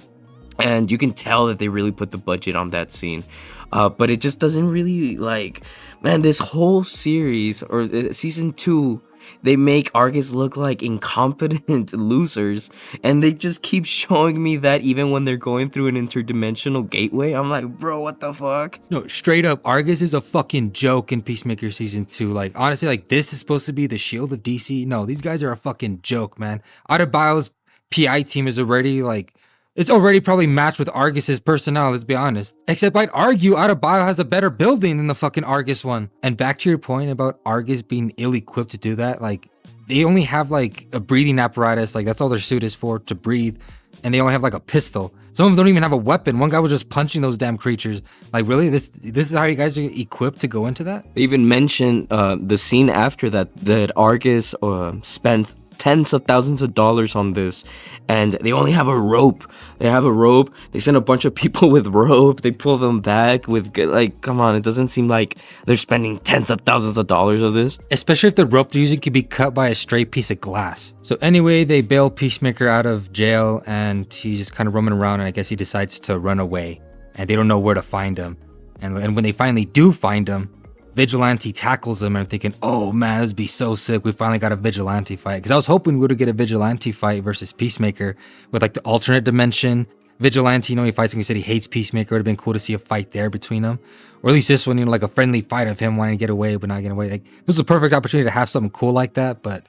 And you can tell that they really put the budget on that scene. But it just doesn't really, like, man, this whole series, or season 2, they make Argus look like incompetent losers. And they just keep showing me that even when they're going through an interdimensional gateway. I'm like, bro, what the fuck? No, straight up, Argus is a fucking joke in Peacemaker season 2. Like, honestly, like, this is supposed to be the shield of DC. No, these guys are a fucking joke, man. Adebayo's PI team is already, like, It's already probably matched with Argus's personnel, let's be honest. Except I'd argue Out of Bio has a better building than the fucking Argus one. And back to your point about Argus being ill-equipped to do that, like, they only have like a breathing apparatus, like that's all their suit is for, to breathe. And they only have like a pistol. Some of them don't even have a weapon. One guy was just punching those damn creatures. Like, really? This is how you guys are equipped to go into that? They even mentioned the scene after that Argus spent tens of thousands of dollars on this, and they only have a rope. They have a rope. They send a bunch of people with rope. They pull them back with, like, come on, it doesn't seem like they're spending tens of thousands of dollars of this. Especially if the rope they're using could be cut by a straight piece of glass. So anyway, they bail Peacemaker out of jail, and he's just kind of roaming around, and I guess he decides to run away, and they don't know where to find him. And when they finally do find him, Vigilante tackles him, and I'm thinking, oh man, this would be so sick. We finally got a Vigilante fight. Because I was hoping we would get a Vigilante fight versus Peacemaker with like the alternate dimension. Vigilante, he fights him. He said he hates Peacemaker. It would have been cool to see a fight there between them. Or at least this one, like a friendly fight of him wanting to get away but not getting away. Like, this was a perfect opportunity to have something cool like that, but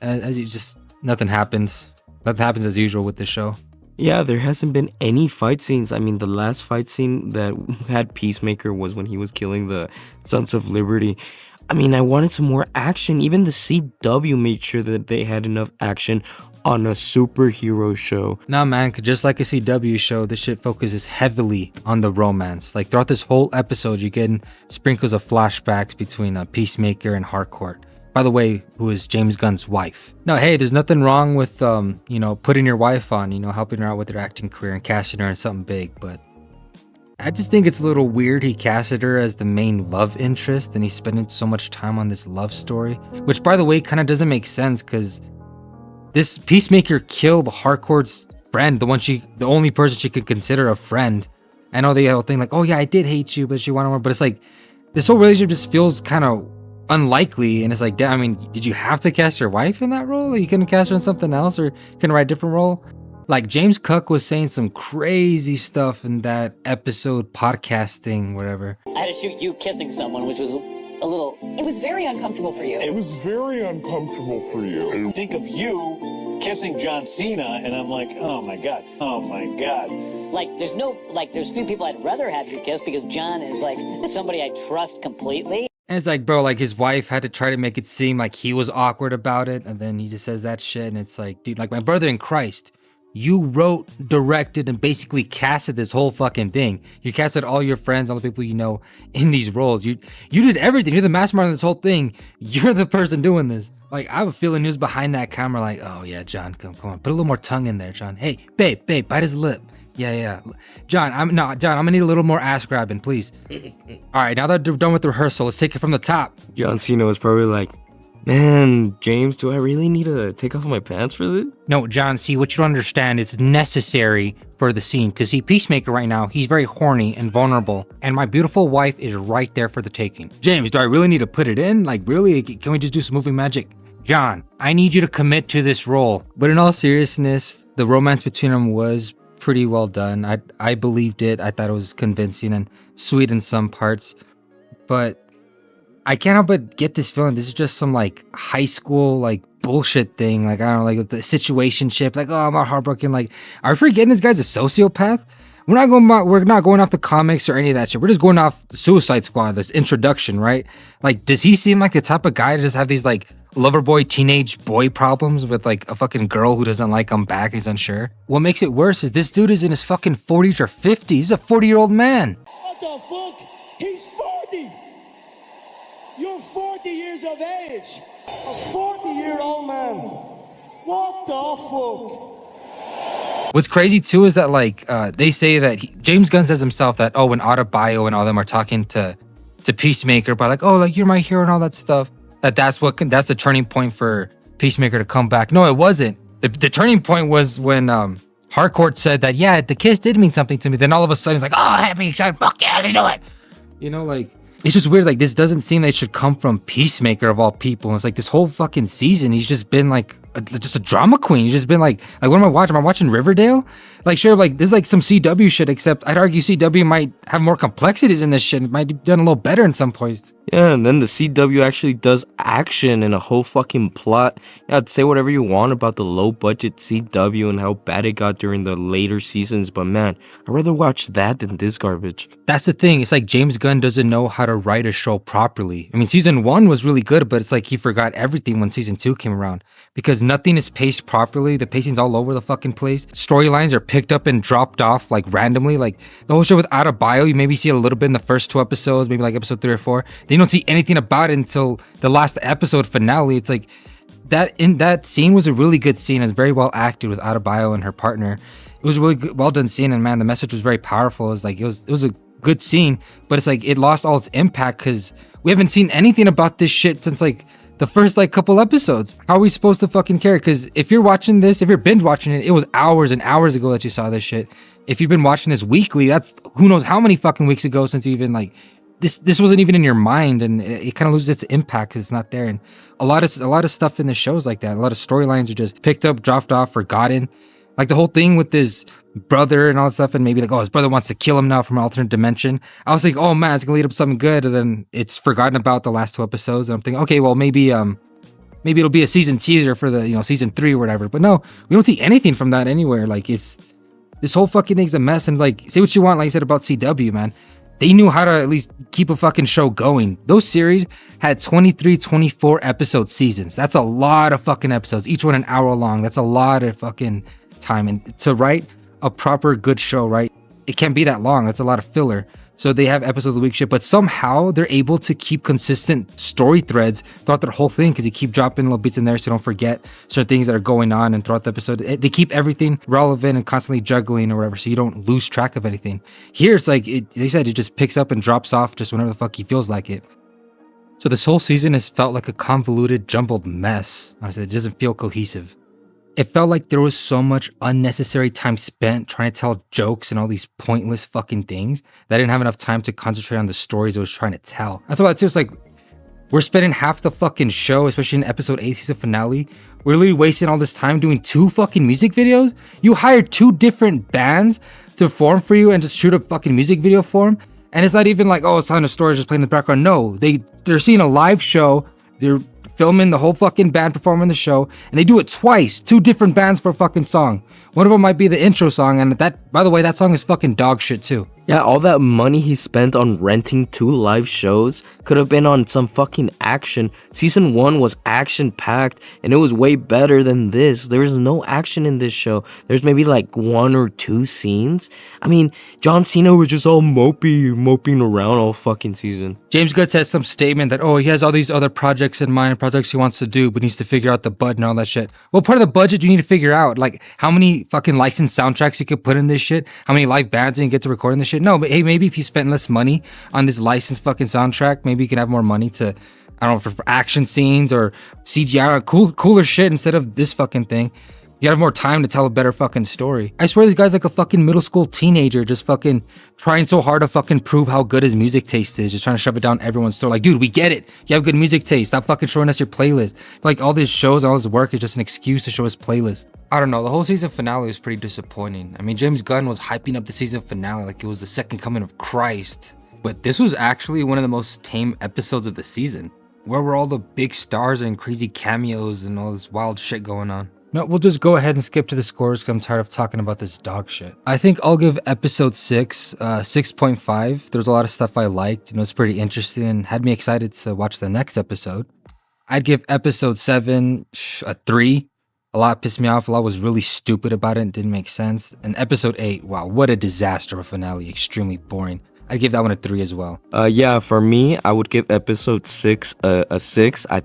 as you just, nothing happens. Nothing happens as usual with this show. Yeah, there hasn't been any fight scenes. I mean, the last fight scene that had Peacemaker was when he was killing the Sons of Liberty. I mean, I wanted some more action. Even the CW made sure that they had enough action on a superhero show. Nah, man, just like a CW show, this shit focuses heavily on the romance. Like, throughout this whole episode, you're getting sprinkles of flashbacks between Peacemaker and Harcourt. By the way, who is James Gunn's wife. No, hey, there's nothing wrong with, putting your wife on, helping her out with her acting career and casting her in something big, but I just think it's a little weird he casted her as the main love interest and he's spending so much time on this love story, which, by the way, kind of doesn't make sense because this Peacemaker killed Harcourt's friend, the only person she could consider a friend. I know the whole thing like, oh yeah, I did hate you, but she wanted more, but it's like, this whole relationship just feels kind of unlikely, and it's like, damn, I mean, did you have to cast your wife in that role? You couldn't cast her in something else, or couldn't write a different role? Like, James Cook was saying some crazy stuff in that episode podcast thing, whatever. I had to shoot you kissing someone, which was a little... It was very uncomfortable for you. It was very uncomfortable for you. Think of you kissing John Cena, and I'm like, oh my god, oh my god. Like, there's few people I'd rather have you kiss because John is like somebody I trust completely. And it's like, bro, like his wife had to try to make it seem like he was awkward about it, and then he just says that shit, and it's like, dude, like, my brother in Christ, you wrote, directed, and basically casted this whole fucking thing. You casted all your friends, all the people you know in these roles. You did everything. You're the mastermind of this whole thing. You're the person doing this. Like, I have a feeling he was behind that camera like, oh yeah, John, come on, put a little more tongue in there, John. Hey, babe, bite his lip. Yeah. John, I'm gonna need a little more ass grabbing, please. All right, now that they're done with the rehearsal, let's take it from the top. John Cena was probably like, man, James, do I really need to take off my pants for this? No, John, see, what you don't understand, it's necessary for the scene. Because, see, Peacemaker right now, he's very horny and vulnerable. And my beautiful wife is right there for the taking. James, do I really need to put it in? Like, really? Can we just do some movie magic? John, I need you to commit to this role. But in all seriousness, the romance between them was pretty well done. I believed it. I thought it was convincing and sweet in some parts. But I can't help but get this feeling this is just some like high school like bullshit thing. Like, I don't know, like the situationship. Like, oh, I'm not heartbroken. Like, are we forgetting this guy's a sociopath? We're not going off the comics or any of that shit. We're just going off Suicide Squad, this introduction, right? Like, does he seem like the type of guy to just have these like lover boy, teenage boy problems with like a fucking girl who doesn't like him back? He's unsure. What makes it worse is this dude is in his fucking 40s or 50s. He's a 40-year-old man. What the fuck? He's 40. You're 40 years of age. A 40-year-old man. What the fuck? What's crazy too is that like they say that James Gunn says himself that, oh, when Out of Bio and all them are talking to Peacemaker, but like, oh, like you're my hero and all that stuff. That's the turning point for Peacemaker to come back. No, it wasn't. The turning point was when Harcourt said that, yeah, the kiss did mean something to me. Then all of a sudden, it's like, oh, happy, excited, fuck yeah, let's do it. You know, like, it's just weird. Like, this doesn't seem like it should come from Peacemaker of all people. It's like this whole fucking season, he's just been like just a drama queen. You've just been like what am I watching? Am I watching Riverdale? Like, sure, like this is like some CW shit, except I'd argue CW might have more complexities in this shit. It might be done a little better in some points. Yeah, and then the CW actually does action and a whole fucking plot. Yeah, say whatever you want about the low budget CW and how bad it got during the later seasons, but man, I'd rather watch that than this garbage. That's the thing. It's like James Gunn doesn't know how to write a show properly. I mean, season 1 was really good, but it's like he forgot everything when season 2 came around because nothing is paced properly. The pacing's all over the fucking place. Storylines are picked up and dropped off like randomly. Like the whole show with Adebayo, you maybe see a little bit in the first 2 episodes, maybe like episode 3 or 4. Then you don't see anything about it until the last episode finale. It's like that scene was a really good scene. It's very well acted with Adebayo and her partner. It was a really good, well done scene, and man, the message was very powerful. It was a good scene, but it's like it lost all its impact because we haven't seen anything about this shit since like the first like couple episodes. How are we supposed to fucking care? Because if you're watching this, if you're binge watching it, it was hours and hours ago that you saw this shit. If you've been watching this weekly, that's who knows how many fucking weeks ago since you even like this wasn't even in your mind, and it kind of loses its impact because it's not there. And a lot of stuff in the shows like that, a lot of storylines are just picked up, dropped off, forgotten. Like the whole thing with his brother and all that stuff, and maybe like, oh, his brother wants to kill him now from an alternate dimension. I was like, oh man, it's gonna lead up to something good, and then it's forgotten about the last 2 episodes. And I'm thinking, okay, well maybe it'll be a season teaser for the season 3 or whatever. But no, we don't see anything from that anywhere. Like this whole fucking thing's a mess. And like, say what you want, like I said about CW, man. They knew how to at least keep a fucking show going. Those series had 23, 24 episode seasons. That's a lot of fucking episodes, each one an hour long. That's a lot of fucking time. And to write a proper good show, right, it can't be that long. That's a lot of filler. So they have episode of the week shit, but somehow they're able to keep consistent story threads throughout their whole thing because you keep dropping little bits in there so you don't forget certain things that are going on. And throughout the episode, they keep everything relevant and constantly juggling or whatever, so you don't lose track of anything. Here, it's like they said, it just picks up and drops off just whenever the fuck he feels like it. So this whole season has felt like a convoluted, jumbled mess. Honestly, it doesn't feel cohesive. It felt like there was so much unnecessary time spent trying to tell jokes and all these pointless fucking things that I didn't have enough time to concentrate on the stories I was trying to tell. That's about it too. It's like we're spending half the fucking show, especially in episode 8 season finale. We're literally wasting all this time doing 2 fucking music videos. You hired 2 different bands to form for you and just shoot a fucking music video for them. And it's not even like, oh, it's telling a story just playing in the background. No, they're seeing a live show. They're filming the whole fucking band performing the show, and they do it twice. 2 different bands for a fucking song. One of them might be the intro song, and that, by the way, that song is fucking dog shit too. Yeah, all that money he spent on renting 2 live shows could have been on some fucking action. Season 1 was action-packed, and it was way better than this. There was no action in this show. There's maybe like 1 or 2 scenes. I mean, John Cena was just all moping around all fucking season. James Gunn says some statement that, oh, he has all these other projects in mind and projects he wants to do, but needs to figure out the budget and all that shit. Well, part of the budget you need to figure out, like how many fucking licensed soundtracks you could put in this shit, how many live bands you can get to record in this shit. No, but hey, maybe if you spent less money on this licensed fucking soundtrack, maybe you can have more money to, I don't know, for action scenes or CGI or cooler shit instead of this fucking thing. You have more time to tell a better fucking story. I swear this guy's like a fucking middle school teenager just fucking trying so hard to fucking prove how good his music taste is, just trying to shove it down everyone's throat. Like, dude, we get it. You have good music taste. Stop fucking showing us your playlist. Like, all these shows, all this work is just an excuse to show us playlist. I don't know, the whole season finale was pretty disappointing. I mean, James Gunn was hyping up the season finale like it was the second coming of Christ. But this was actually one of the most tame episodes of the season. Where were all the big stars and crazy cameos and all this wild shit going on? No, we'll just go ahead and skip to the scores because I'm tired of talking about this dog shit. I think I'll give episode 6 6.5. There's a lot of stuff I liked. It's pretty interesting and had me excited to watch the next episode. I'd give episode 7 a 3. A lot pissed me off. A lot was really stupid about it and didn't make sense. And episode 8, wow, what a disaster of a finale. Extremely boring. I'd give that one a 3 as well. Yeah, for me, I would give episode 6 a 6. I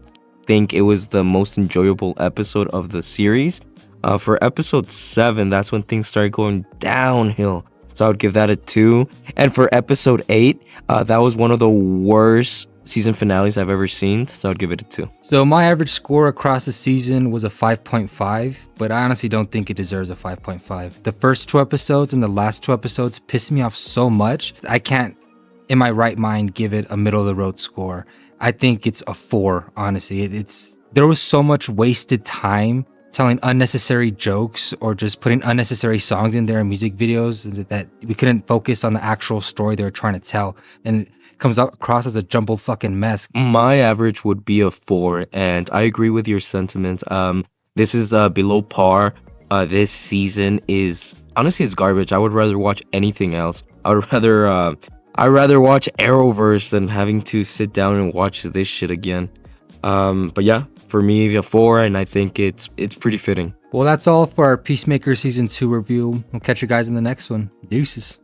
think it was the most enjoyable episode of the series. For episode 7, that's when things started going downhill, so I would give that a 2. And for episode 8, that was one of the worst season finales I've ever seen, so I'd give it a 2. So my average score across the season was a 5.5, but I honestly don't think it deserves a 5.5. The first 2 episodes and the last 2 episodes pissed me off so much, I can't, in my right mind, give it a middle of the road score. I think it's a 4, honestly. There was so much wasted time telling unnecessary jokes or just putting unnecessary songs in there in music videos that we couldn't focus on the actual story they were trying to tell, and it comes out across as a jumbled fucking mess. My average would be a 4, and I agree with your sentiment. This is below par. This season is honestly it's garbage. I would rather watch anything else. I'd rather watch Arrowverse than having to sit down and watch this shit again. But yeah, for me, a 4, and I think it's pretty fitting. Well, that's all for our Peacemaker Season 2 review. We'll catch you guys in the next one. Deuces.